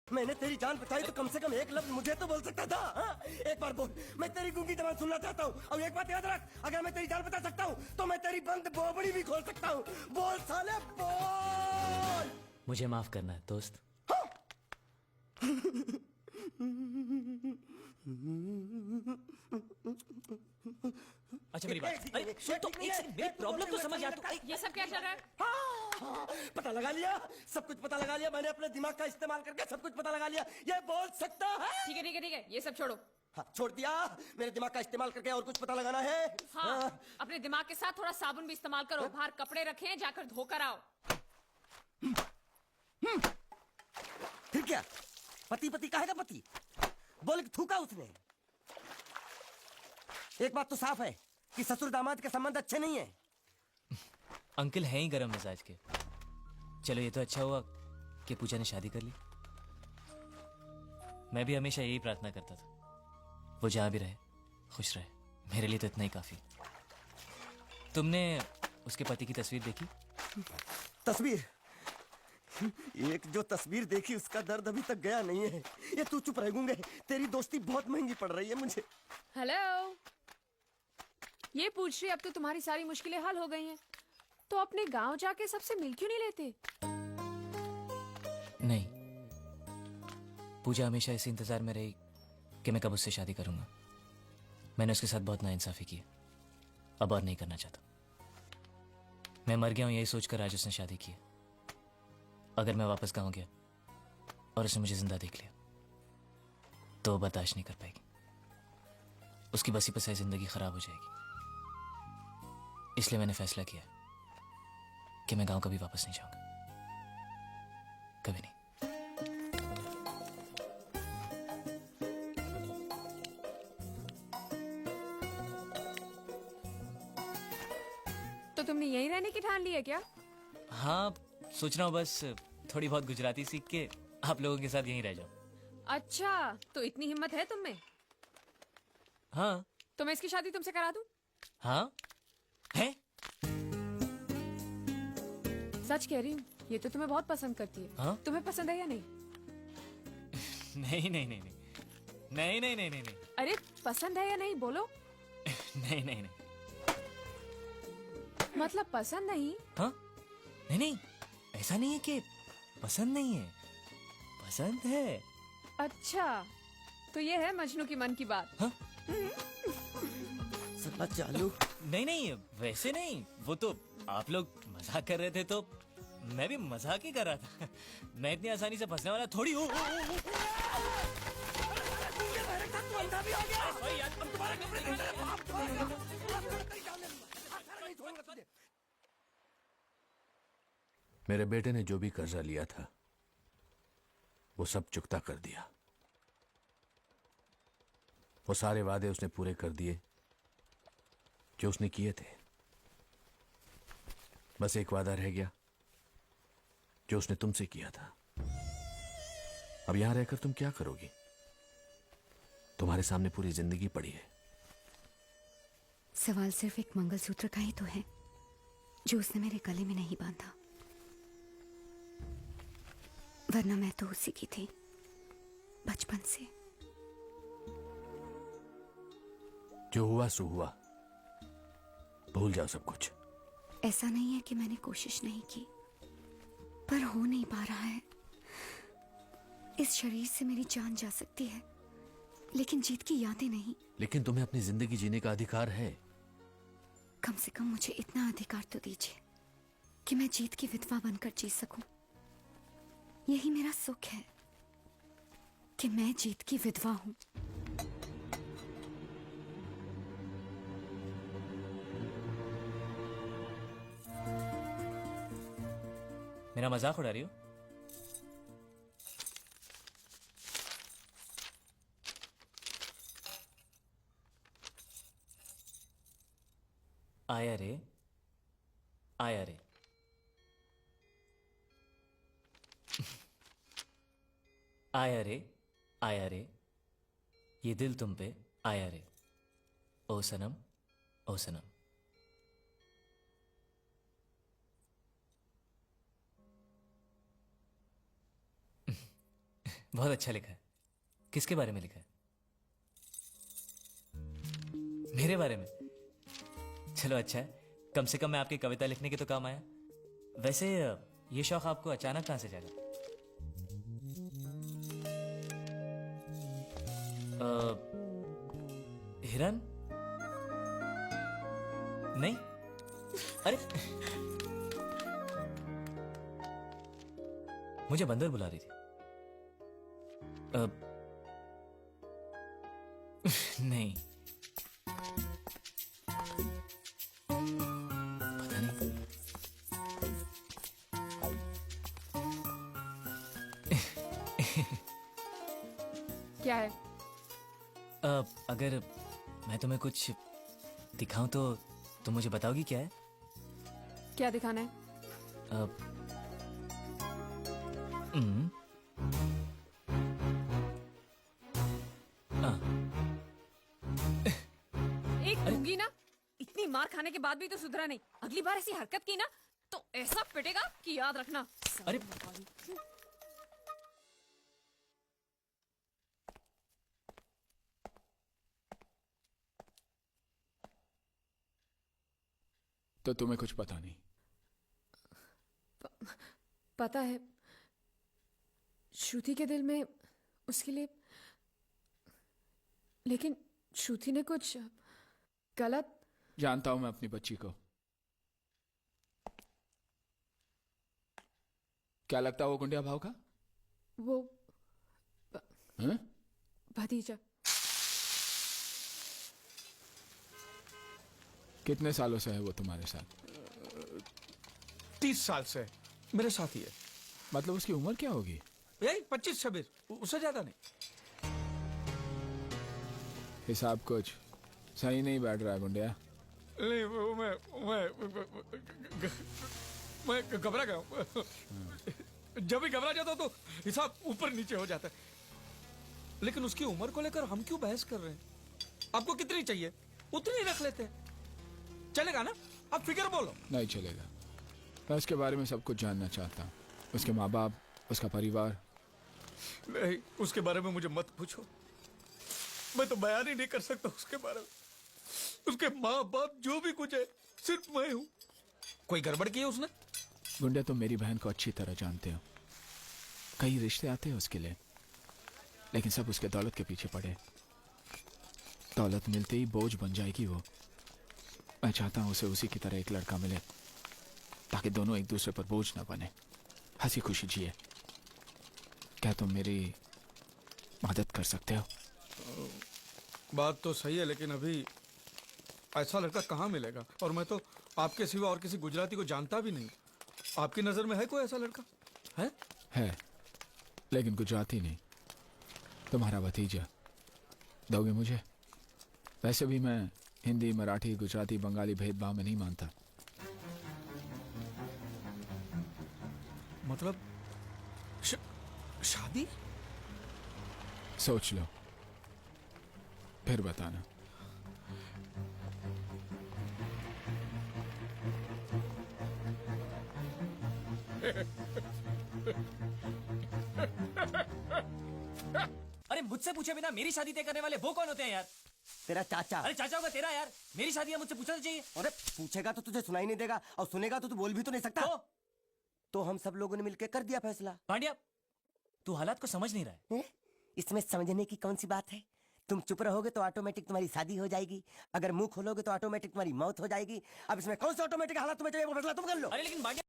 मैंने तेरी जान बचाई तो कम से कम एक लफ्ज मुझे तो बोल सकता था हाँ? एक बार बोल, मैं तेरी गूंगी जबान सुनना चाहता हूँ। और एक बात याद रख, अगर मैं तेरी जान बचा सकता हूँ तो मैं तेरी बंद बोबड़ी भी खोल सकता हूँ। बोल साले बोल। मुझे माफ करना है दोस्त। अच्छा मेरी बात, अरे सुन तो एक सेकंड, मेरी प्रॉब्लम तो समझ यार तू। ये सब क्या चल रहा है? पता लगा लिया, सब कुछ पता लगा लिया। मैंने अपने दिमाग का इस्तेमाल करके सब कुछ पता लगा लिया। ये बोल सकता है? ठीक है ठीक है ठीक है, ये सब छोड़ो। हाँ, छोड़ दिया। मेरे दिमाग का इस्तेमाल करके और कुछ पता लगाना है? हाँ, अपने दिमाग के साथ थोड़ा साबुन भी इस्तेमाल करो। बाहर कपड़े रखे हैं, जाकर धोकर आओ। फिर क्या? पति पति काहे का पति? बोल के थूका उसने। एक बात तो साफ है कि ससुर दामाद के संबंध अच्छे नहीं है। अंकल हैं ही गरम मिजाज के। चलो ये तो अच्छा हुआ कि पूजा ने शादी कर ली। मैं भी हमेशा यही प्रार्थना करता था, वो जहां भी रहे खुश रहे। मेरे लिए तो इतना ही काफी। तुमने उसके पति की तस्वीर देखी? तस्वीर? एक जो तस्वीर देखी उसका दर्द अभी तक गया नहीं है। ये तू चुप रह गूंगे, तेरी दोस्ती बहुत महंगी पड़ रही है मुझे। हेलो, ये पूछ रही अब तो तुम्हारी सारी मुश्किलें हल हो गई हैं, तो अपने गांव जाके सबसे मिल क्यों नहीं लेते? नहीं, पूजा हमेशा इस इंतजार में रही कि मैं कब उससे शादी करूंगा। मैंने उसके साथ बहुत नाइंसाफी की, अब और नहीं करना चाहता। मैं मर गया हूं यही सोचकर आज उसने शादी की। अगर मैं वापस गांव गया और उसने मुझे जिंदा देख लिया तो वो बर्दाश्त नहीं कर पाएगी। उसकी बसी बसाई जिंदगी खराब हो जाएगी। इसलिए मैंने फैसला किया कि मैं गांव कभी वापस नहीं जाऊंगा, कभी नहीं। तो तुमने यहीं रहने की ठान ली है क्या? हाँ, सोच रहा हूँ बस थोड़ी बहुत गुजराती सीख के आप लोगों के साथ यहीं रह जाऊं। अच्छा, तो इतनी हिम्मत है तुम में? हाँ तो मैं इसकी शादी तुमसे करा दूं? हाँ है। सच कह रही हूँ, ये तो तुम्हें बहुत पसंद करती है। हाँ? तुम्हें पसंद है या नहीं? नहीं नहीं नहीं नहीं नहीं नहीं नहीं नहीं नहीं अरे पसंद है या नहीं, बोलो। नहीं नहीं नहीं। मतलब पसंद नहीं? हाँ नहीं नहीं, ऐसा नहीं है कि पसंद नहीं है, पसंद है। अच्छा, तो ये है मजनू की मन की बात। हाँ? साला चालू। नहीं नहीं, वैसे नहीं, वो तो आप लोग मजाक कर रहे थे तो मैं भी मजाक ही कर रहा था। मैं इतनी आसानी से फंसने वाला थोड़ी हूँ। मेरे बेटे ने जो भी कर्जा लिया था वो सब चुकता कर दिया। वो सारे वादे उसने पूरे कर दिए जो उसने किए थे। बस एक वादा रह गया जो उसने तुमसे किया था। अब यहां रहकर तुम क्या करोगी? तुम्हारे सामने पूरी जिंदगी पड़ी है। सवाल सिर्फ एक मंगलसूत्र का ही तो है जो उसने मेरे गले में नहीं बांधा, वरना मैं तो उसी की थी बचपन से। जो हुआ सो हुआ, भूल जाओ सब कुछ। ऐसा नहीं है कि मैंने कोशिश नहीं की, पर हो नहीं पा रहा है। इस शरीर से मेरी जान जा सकती है लेकिन जीत की यादें नहीं। लेकिन तुम्हें अपनी जिंदगी जीने का अधिकार है। कम से कम मुझे इतना अधिकार तो दीजिए कि मैं जीत की विधवा बनकर जी सकूं। यही मेरा सुख है कि मैं जीत की विधवा हूं। मेरा मजाक उड़ा रही हो? आया रे, आया रे। आया रे, आया रे, ये दिल तुम पे आया रे। ओ सनम, ओ सनम। बहुत अच्छा लिखा है। किसके बारे में लिखा है? मेरे बारे में? चलो अच्छा है, कम से कम मैं आपकी कविता लिखने के तो काम आया। वैसे ये शौक आपको अचानक कहां से जागा? हिरन? नहीं? अरे मुझे बंदर बुला रही थी। नहीं, पता नहीं। क्या है? अगर मैं तुम्हें कुछ दिखाऊं तो तुम मुझे बताओगी क्या है? क्या दिखाना है? हम्म, एक दूंगी ना, इतनी मार खाने के बाद भी तो सुधरा नहीं। अगली बार ऐसी हरकत की ना तो ऐसा पिटेगा कि याद रखना। अरे तो तुम्हें कुछ पता नहीं? पता है, श्रुति के दिल में उसके लिए, लेकिन श्रुति ने कुछ गलत। जानता हूं मैं अपनी बच्ची को। क्या लगता है वो गुंडिया भाव का? वो हैं? भतीजा। कितने सालों से है वो तुम्हारे साथ? 30 साल से मेरे साथ ही है। मतलब उसकी उम्र क्या होगी? यही 25-26, उससे ज्यादा नहीं। हिसाब कुछ सही नहीं बैठ रहा है गुंडिया। नहीं, मैं घबरा गया हूं। जब भी घबरा जाता हूं तो हिसाब ऊपर नीचे हो जाता है। लेकिन उसकी उम्र को लेकर हम क्यों बहस कर रहे हैं? आपको कितनी चाहिए उतनी रख लेते हैं, चलेगा ना? आप फिक्र बोलो। नहीं चलेगा। मैं उसके बारे में सब कुछ जानना चाहता हूँ। उसके माँ बाप, उसका परिवार। नहीं, उसके बारे में मुझे मत पूछो। मैं तो बयान ही नहीं कर सकता उसके बारे में। उसके माँ बाप जो भी कुछ है सिर्फ मैं हूं। कोई गड़बड़ की है उसने? गुंडिया, तुम मेरी बहन को अच्छी तरह जानते हो। कई रिश्ते आते हैं उसके लिए, लेकिन सब उसके दौलत के पीछे पड़े। दौलत मिलते ही बोझ बन जाएगी वो। मैं चाहता हूं उसे उसी की तरह एक लड़का मिले, ताकि दोनों एक दूसरे पर बोझ ना बने, हंसी खुशी जिए। क्या तुम मेरी मदद कर सकते हो? बात तो सही है, लेकिन अभी ऐसा लड़का कहाँ मिलेगा? और मैं तो आपके सिवा और किसी गुजराती को जानता भी नहीं। आपकी नजर में है कोई ऐसा लड़का? है? लेकिन गुजराती नहीं। तुम्हारा भतीजा दोगे मुझे? वैसे भी मैं हिंदी, मराठी, गुजराती, बंगाली भेदभाव में नहीं मानता। मतलब शादी? सोच लो, फिर बताना। अरे मुझसे पूछे बिना मेरी शादी तय करने वाले वो कौन होते हैं यार? तेरा चाचा। अरे चाचा होगा तेरा यार, मेरी शादी है मुझसे पूछना तो चाहिए। अरे पूछेगा तो तुझे सुनाई नहीं देगा, और सुनेगा तो तू बोल भी तो नहीं सकता। तो हम सब लोगों ने मिलकर कर दिया फैसला। पांड्या, तू हालात को समझ नहीं रहा है। हैं? इसमें समझने की कौन सी बात है? तुम चुप रहोगे तो ऑटोमेटिक तुम्हारी शादी हो जाएगी, अगर मुंह खोलोगे तो ऑटोमेटिक तुम्हारी मौत हो जाएगी। अब इसमें कौन सा ऑटोमेटिक हालात तुम्हें चाहिए वो फैसला तुम कर लो। अरे लेकिन पांड्या